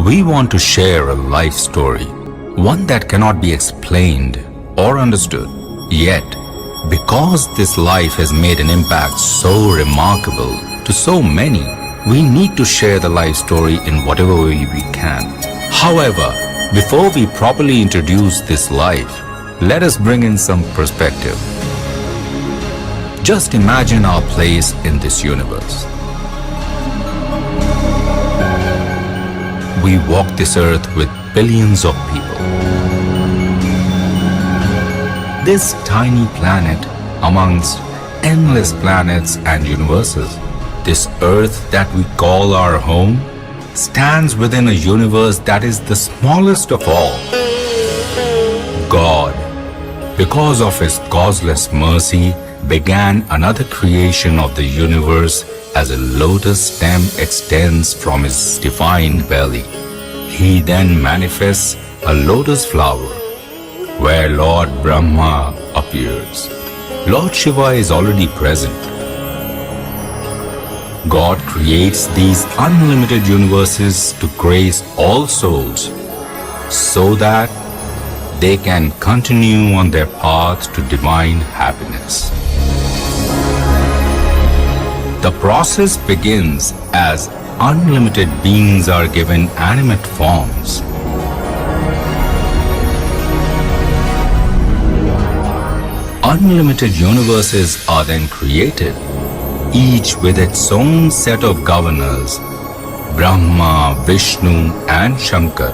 We want to share a life story, one that cannot be explained or understood. Yet, because this life has made an impact so remarkable to so many, we need to share the life story in whatever way we can. However, before we properly introduce this life, let us bring in some perspective. Just imagine our place in this universe. We walk this earth with billions of people. This tiny planet amongst endless planets and universes, this earth that we call our home, stands within a universe that is the smallest of all. God, because of His causeless mercy, began another creation of the universe as a lotus stem extends from His divine belly. He then manifests a lotus flower where Lord Brahma appears. Lord Shiva is already present. God creates these unlimited universes to grace all souls so that they can continue on their path to divine happiness. The process begins as unlimited beings are given animate forms. Unlimited universes are then created, each with its own set of governors, Brahma, Vishnu and Shankar.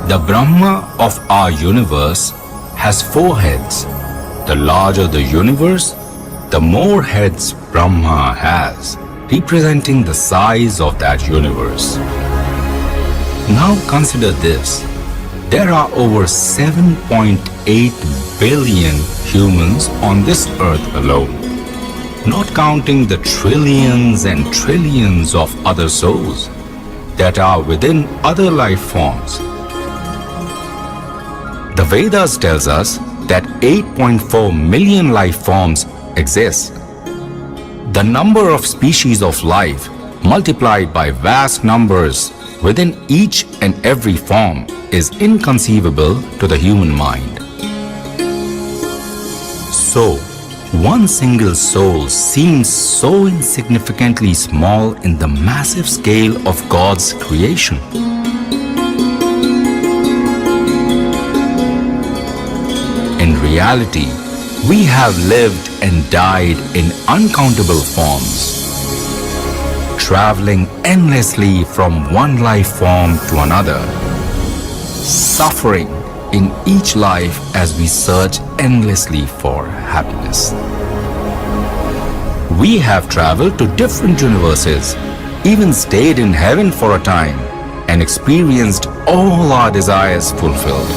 The Brahma of our universe has 4 heads. The larger the universe, the more heads Brahma has, representing the size of that universe. Now consider this. There are over 7.8 billion humans on this earth alone, not counting the trillions and trillions of other souls that are within other life forms. The Vedas tells us that 8.4 million life forms exist. The number of species of life multiplied by vast numbers within each and every form is inconceivable to the human mind. So, one single soul seems so insignificantly small in the massive scale of God's creation. In reality, we have lived and died in uncountable forms, traveling endlessly from one life form to another, suffering in each life as we search endlessly for happiness. We have traveled to different universes, even stayed in heaven for a time, and experienced all our desires fulfilled.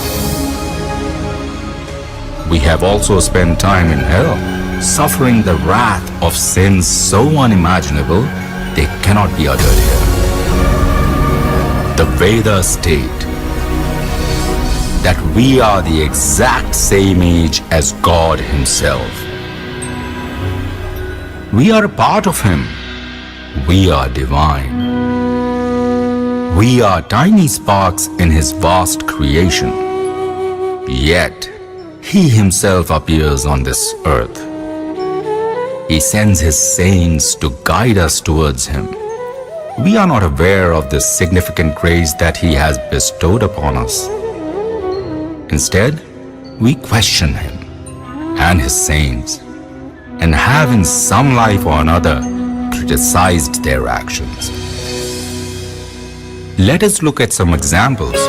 We have also spent time in hell, suffering the wrath of sins so unimaginable they cannot be uttered here. The Vedas state that we are the exact same age as God Himself. We are a part of Him. We are divine. We are tiny sparks in His vast creation. Yet, He Himself appears on this earth. He sends His saints to guide us towards Him. We are not aware of the significant grace that He has bestowed upon us. Instead, we question Him and His saints and have in some life or another criticized their actions. Let us look at some examples.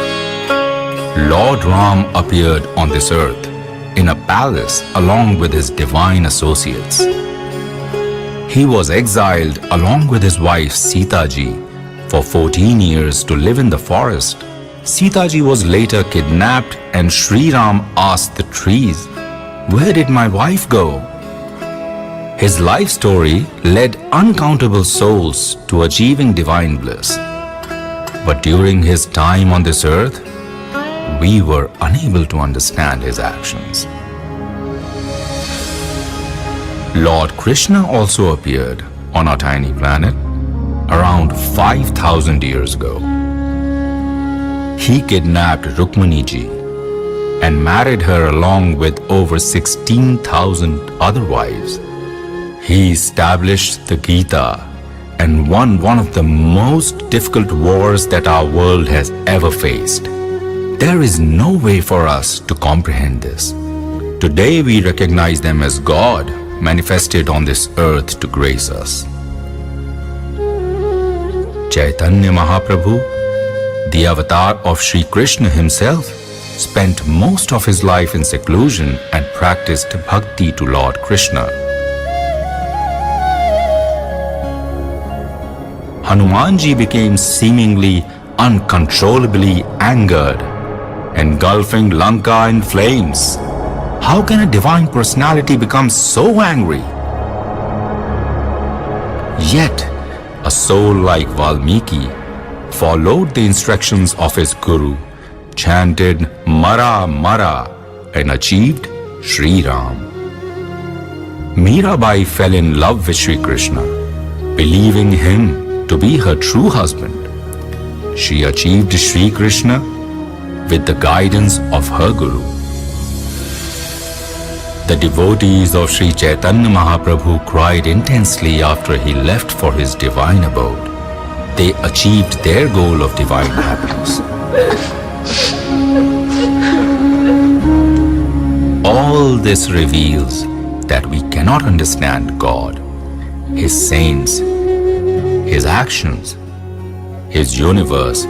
Lord Ram appeared on this earth in a palace along with his divine associates. He was exiled along with his wife Sita Ji for 14 years to live in the forest. Sita Ji was later kidnapped and Shri Ram asked the trees, "Where did my wife go?" His life story led uncountable souls to achieving divine bliss. But during his time on this earth, we were unable to understand his actions. Lord Krishna also appeared on our tiny planet around 5,000 years ago. He kidnapped Rukmani ji and married her along with over 16,000 other wives. He established the Gita and won one of the most difficult wars that our world has ever faced. There is no way for us to comprehend this. Today we recognize them as God manifested on this earth to grace us. Chaitanya Mahaprabhu, the avatar of Shri Krishna himself, spent most of his life in seclusion and practiced bhakti to Lord Krishna. Hanumanji became seemingly uncontrollably angered, engulfing Lanka in flames. How can a divine personality become so angry? Yet, a soul like Valmiki followed the instructions of his guru, chanted Mara Mara, and achieved Shri Ram. Mirabai fell in love with Shri Krishna, believing him to be her true husband. She achieved Shri Krishna with the guidance of her guru. The devotees of Sri Chaitanya Mahaprabhu cried intensely after he left for his divine abode. They achieved their goal of divine happiness. All this reveals that we cannot understand God, His saints, His actions, His universe,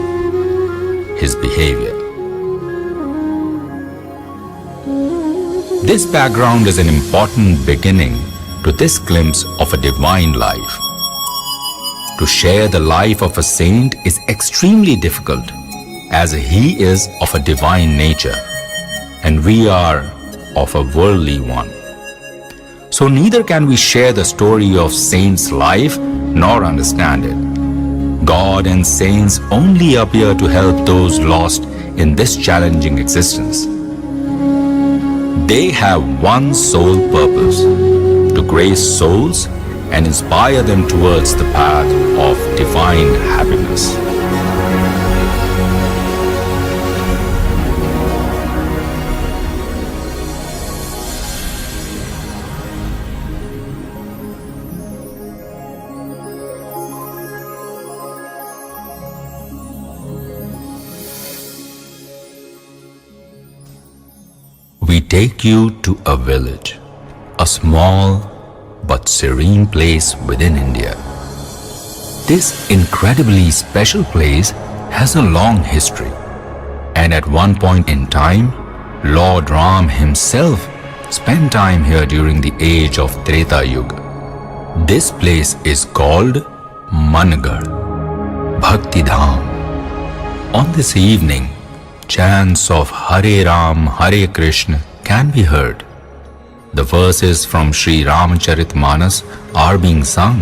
His behavior. This background is an important beginning to this glimpse of a divine life. To share the life of a saint is extremely difficult, as he is of a divine nature and we are of a worldly one. So neither can we share the story of saint's life nor understand it. God and saints only appear to help those lost in this challenging existence. They have one sole purpose: to grace souls and inspire them towards the path of divine happiness. We take you to a village, a small but serene place within India. This incredibly special place has a long history, and at one point in time, Lord Ram himself spent time here during the age of Treta Yuga. This place is called Mangar, Bhakti Dham. On this evening, chants of Hare Ram, Hare Krishna can be heard. The verses from Sri Ramcharitmanas are being sung.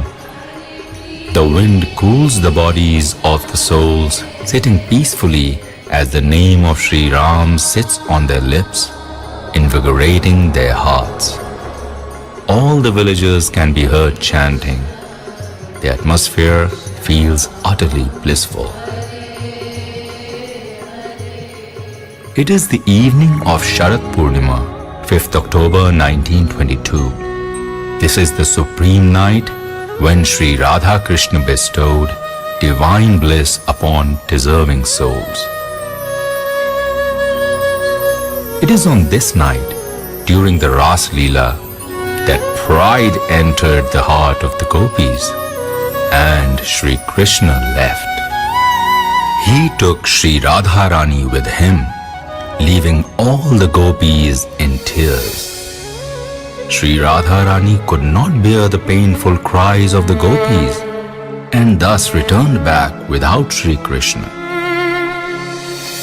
The wind cools the bodies of the souls sitting peacefully as the name of Sri Ram sits on their lips, invigorating their hearts. All the villagers can be heard chanting. The atmosphere feels utterly blissful. It is the evening of Sharat Purnima, 5th October 1922. This is the supreme night when Sri Radha Krishna bestowed divine bliss upon deserving souls. It is on this night, during the Ras Leela, that pride entered the heart of the gopis and Sri Krishna left. He took Sri Radharani with him, leaving all the gopis in tears. Sri Radharani could not bear the painful cries of the gopis and thus returned back without Sri Krishna.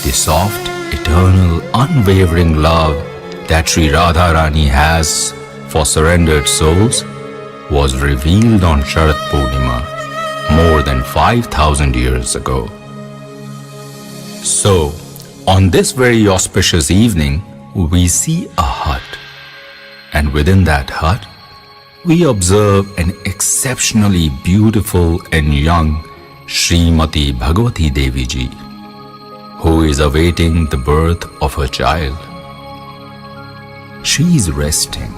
The soft, eternal, unwavering love that Sri Radharani has for surrendered souls was revealed on Sharat Purnima more than 5,000 years ago. So, on this very auspicious evening, we see a hut, and within that hut, we observe an exceptionally beautiful and young Srimati Bhagavati Devi Ji, who is awaiting the birth of her child. She is resting.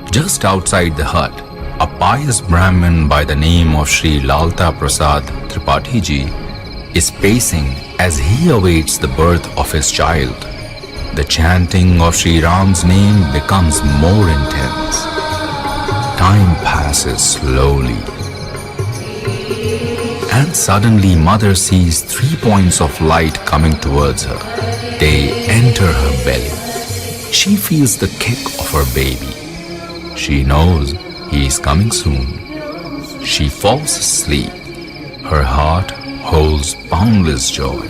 Just outside the hut, a pious Brahmin by the name of Shri Lalta Prasad Tripathi Ji is pacing as he awaits the birth of his child. The chanting of Shri Ram's name becomes more intense. Time passes slowly. And suddenly mother sees 3 points of light coming towards her. They enter her belly. She feels the kick of her baby. She knows he is coming soon. She falls asleep. Her heart holds boundless joy.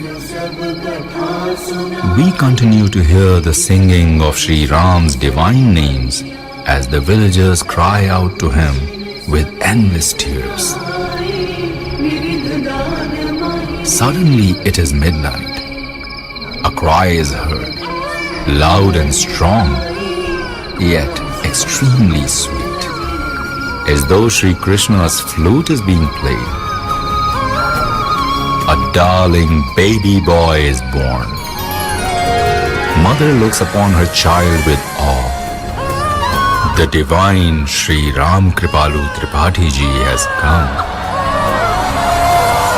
We continue to hear the singing of Shri Ram's divine names as the villagers cry out to him with endless tears. Suddenly it is midnight. A cry is heard, loud and strong, yet extremely sweet, as though Shri Krishna's flute is being played. A darling baby boy is born. Mother looks upon her child with awe. The divine Shri Ram Kripalu Tripathi Ji has come.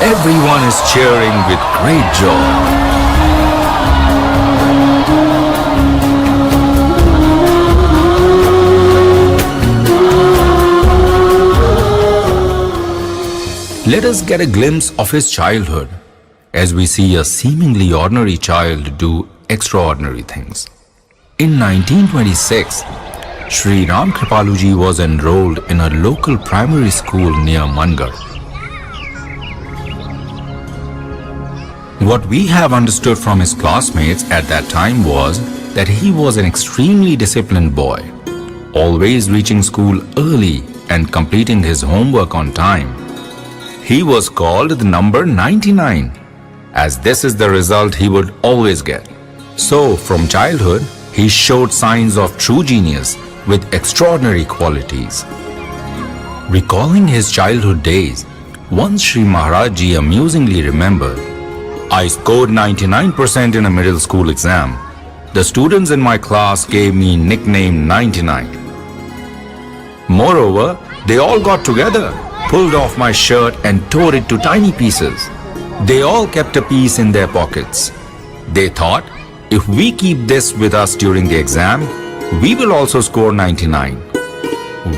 Everyone is cheering with great joy. Let us get a glimpse of his childhood as we see a seemingly ordinary child do extraordinary things. In 1926, Shri Ram Kripaluji was enrolled in a local primary school near Mangar. What we have understood from his classmates at that time was that he was an extremely disciplined boy, always reaching school early and completing his homework on time. He was called the number 99, as this is the result he would always get. So, from childhood, he showed signs of true genius with extraordinary qualities. Recalling his childhood days, once Shri Maharaj Ji amusingly remembered, I scored 99% in a middle school exam. The students in my class gave me nickname 99. Moreover, they all got together, pulled off my shirt and tore it to tiny pieces. They all kept a piece in their pockets. They thought, if we keep this with us during the exam, we will also score 99.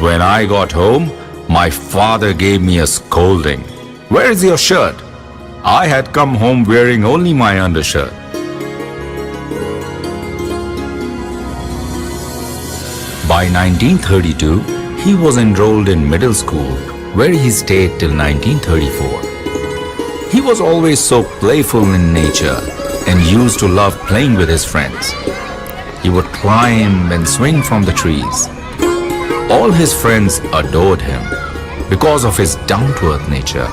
When I got home, my father gave me a scolding. Where is your shirt? I had come home wearing only my undershirt. By 1932, he was enrolled in middle school, where he stayed till 1934. He was always so playful in nature and used to love playing with his friends. He would climb and swing from the trees. All his friends adored him because of his down-to-earth nature.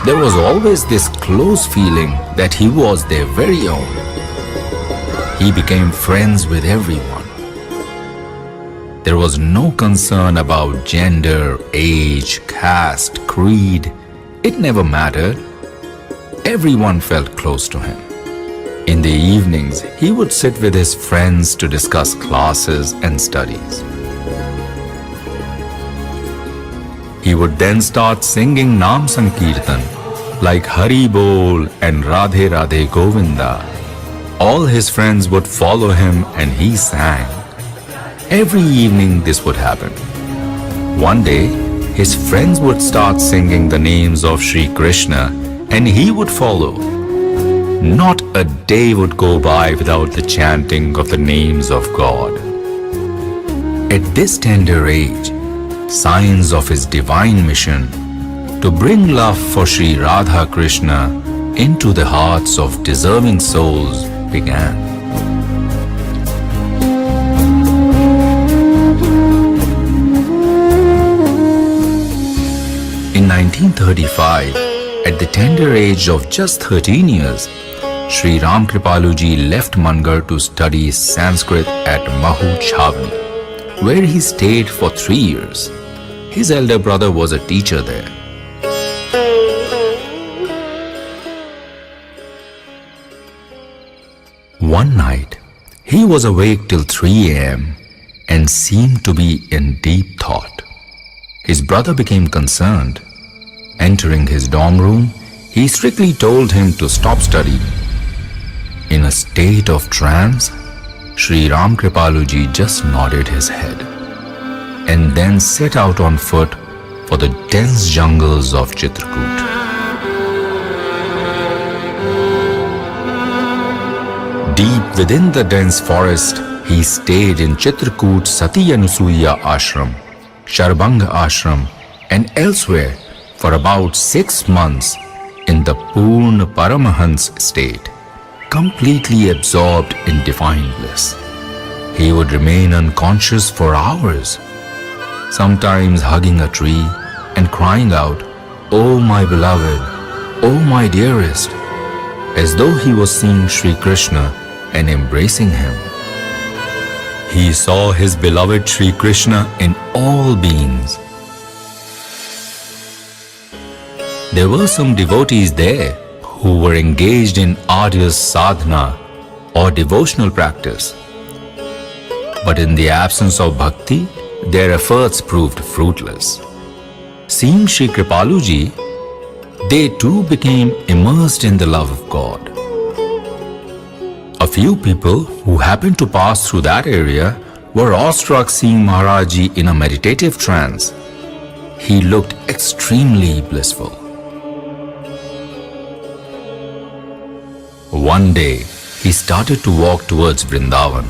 There was always this close feeling that he was their very own. He became friends with everyone. There was no concern about gender, age, caste, creed. It never mattered. Everyone felt close to him. In the evenings, he would sit with his friends to discuss classes and studies. He would then start singing Naam Sankirtan like Hari Bol and Radhe Radhe Govinda. All his friends would follow him and he sang. Every evening this would happen. One day, his friends would start singing the names of Shri Krishna and he would follow. Not a day would go by without the chanting of the names of God. At this tender age, signs of his divine mission to bring love for Shri Radha Krishna into the hearts of deserving souls began. In 1935, at the tender age of just 13 years, Shri Ram Kripaluji left Mangar to study Sanskrit at Mahu Chhavni, where he stayed for 3 years. His elder brother was a teacher there. One night, he was awake till 3 a.m. and seemed to be in deep thought. His brother became concerned. Entering his dorm room, he strictly told him to stop studying. In a state of trance, Shri Ram Kripaluji just nodded his head and then set out on foot for the dense jungles of Chitrakoot. Deep within the dense forest, he stayed in Chitrakoot Sati Anusuya Ashram, Sharbanga Ashram, and elsewhere for about 6 months in the Purna Paramahans state, completely absorbed in divine bliss. He would remain unconscious for hours, sometimes hugging a tree and crying out, "Oh my beloved, oh my dearest," as though he was seeing Sri Krishna and embracing him. He saw his beloved Sri Krishna in all beings. There were some devotees there who were engaged in arduous sadhana or devotional practice. But in the absence of bhakti, their efforts proved fruitless. Seeing Shri Kripaluji, they too became immersed in the love of God. A few people who happened to pass through that area were awestruck seeing Maharaj in a meditative trance. He looked extremely blissful. One day, he started to walk towards Vrindavan.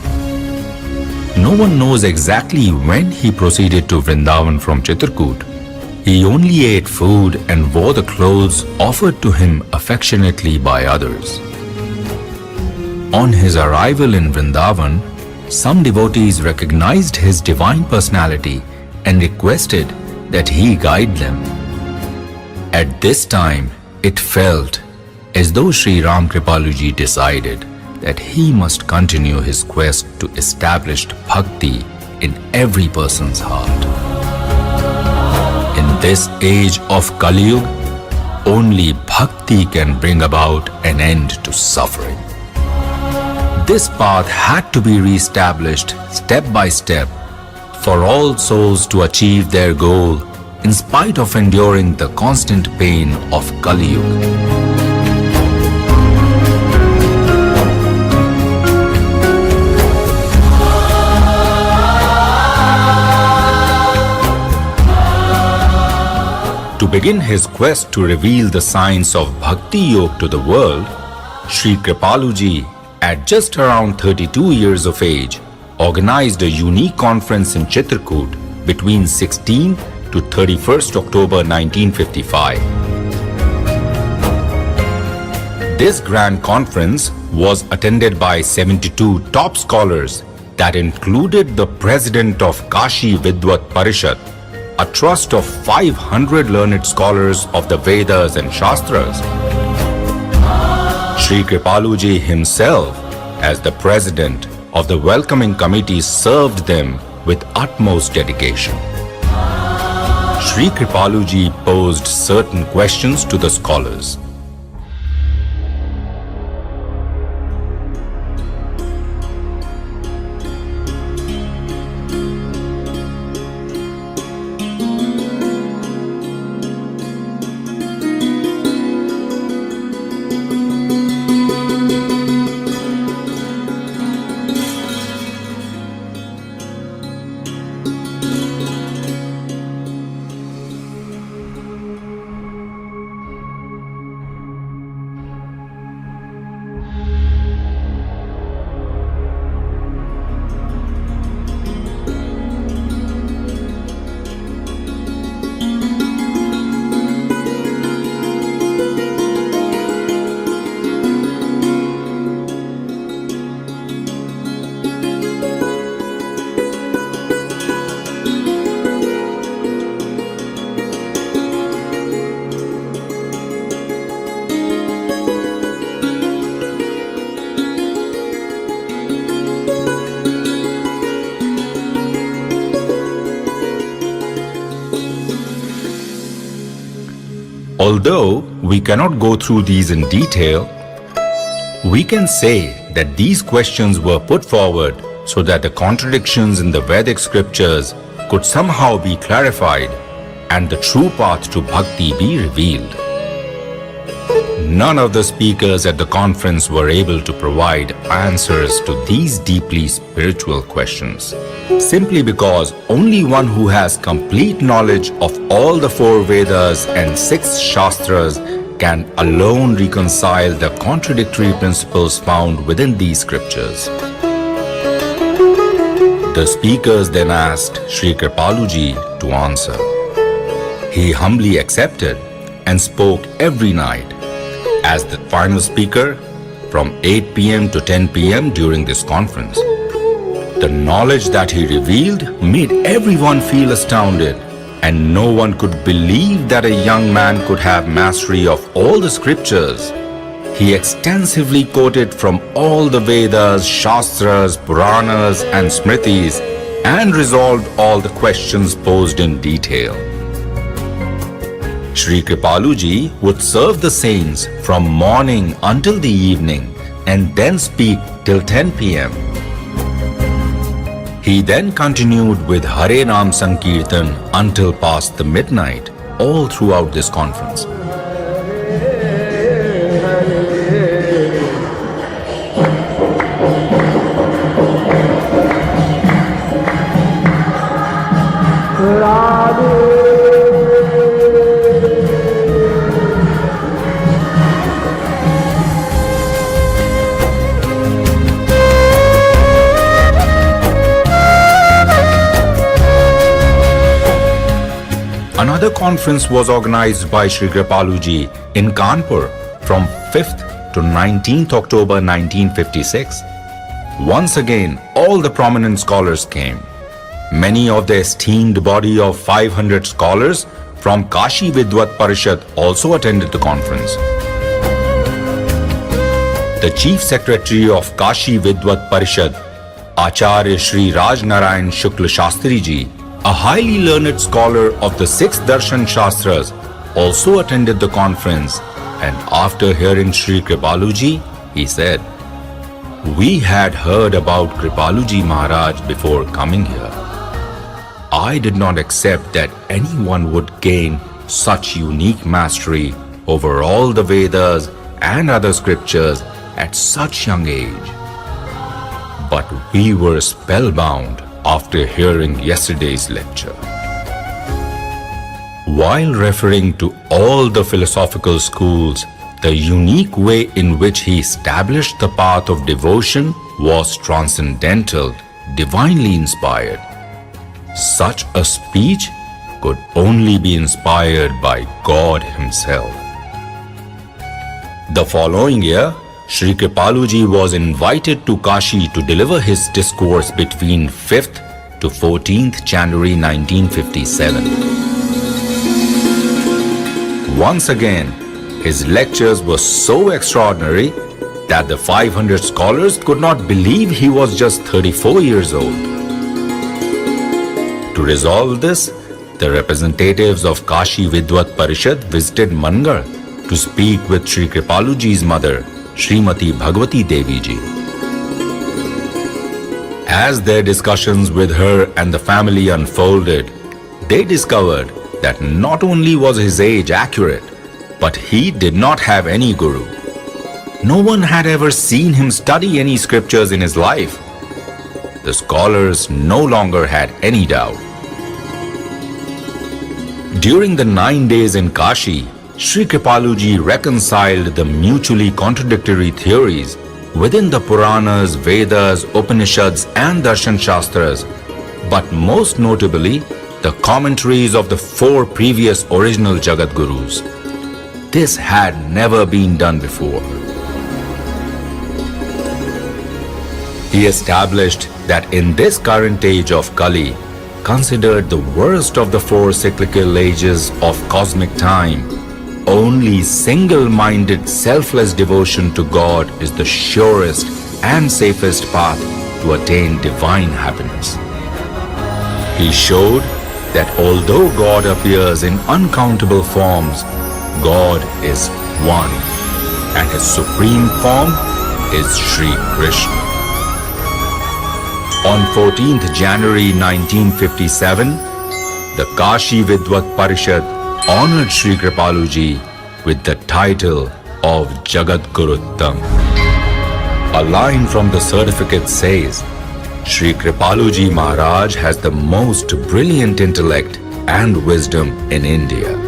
No one knows exactly when he proceeded to Vrindavan from Chitrakoot. He only ate food and wore the clothes offered to him affectionately by others. On his arrival in Vrindavan, some devotees recognized his divine personality and requested that he guide them. At this time, it felt as though Shri Ram Kripaluji decided that he must continue his quest to establish bhakti in every person's heart. In this age of Kali Yuga, only bhakti can bring about an end to suffering. This path had to be re-established step by step for all souls to achieve their goal in spite of enduring the constant pain of Kali Yuga. To begin his quest to reveal the science of Bhakti Yoga to the world, Shri Kripaluji, at just around 32 years of age, organized a unique conference in Chitrakoot between 16 to 31st October 1955. This grand conference was attended by 72 top scholars that included the president of Kashi Vidwat Parishad, a trust of 500 learned scholars of the Vedas and Shastras. Shri Kripaluji himself, as the president of the welcoming committee, served them with utmost dedication. Shri Kripaluji posed certain questions to the scholars. Although we cannot go through these in detail, we can say that these questions were put forward so that the contradictions in the Vedic scriptures could somehow be clarified and the true path to bhakti be revealed. None of the speakers at the conference were able to provide answers to these deeply spiritual questions, simply because only one who has complete knowledge of all the 4 Vedas and 6 Shastras can alone reconcile the contradictory principles found within these scriptures. The speakers then asked Shri Kripaluji to answer. He humbly accepted and spoke every night as the final speaker from 8 p.m. to 10 p.m. during this conference. The knowledge that he revealed made everyone feel astounded, and no one could believe that a young man could have mastery of all the scriptures. He extensively quoted from all the Vedas, Shastras, Puranas and Smritis and resolved all the questions posed in detail. Shri Kripaluji would serve the saints from morning until the evening and then speak till 10 p.m. He then continued with Hare Ram Sankirtan until past the midnight, all throughout this conference. Another conference was organized by Shri Kripaluji in Kanpur from 5th to 19th October 1956. Once again, all the prominent scholars came. Many of the esteemed body of 500 scholars from Kashi Vidvat Parishad also attended the conference. The Chief Secretary of Kashi Vidvat Parishad, Acharya Shri Raj Narayan Shukla Shastri Ji, a highly learned scholar of the 6 Darshan Shastras, also attended the conference, and after hearing Shri Kripaluji, he said, "We had heard about Kripaluji Maharaj before coming here. I did not accept that anyone would gain such unique mastery over all the Vedas and other scriptures at such young age. But we were spellbound after hearing yesterday's lecture." While referring to all the philosophical schools, the unique way in which he established the path of devotion was transcendental, divinely inspired. Such a speech could only be inspired by God Himself. The following year, Shri Kripaluji was invited to Kashi to deliver his discourse between 5th to 14th January 1957. Once again, his lectures were so extraordinary that the 500 scholars could not believe he was just 34 years old. To resolve this, the representatives of Kashi Vidvat Parishad visited Mangar to speak with Shri Kripaluji's mother, Srimati Bhagavati Devi Ji. As their discussions with her and the family unfolded, they discovered that not only was his age accurate, but he did not have any guru. No one had ever seen him study any scriptures in his life. The scholars no longer had any doubt. During the 9 days in Kashi, Shri Kripaluji reconciled the mutually contradictory theories within the Puranas, Vedas, Upanishads and Darshan Shastras, but most notably the commentaries of the 4 previous original Jagat Gurus. This had never been done before. He established that in this current age of Kali, considered the worst of the 4 cyclical ages of cosmic time, only single-minded, selfless devotion to God is the surest and safest path to attain divine happiness. He showed that although God appears in uncountable forms, God is one, and His supreme form is Shri Krishna. On 14th January 1957, the Kashi Vidwat Parishad honored Shri Kripaluji with the title of Jagat Guruttam. A line from the certificate says, Shri Kripaluji Maharaj has the most brilliant intellect and wisdom in India.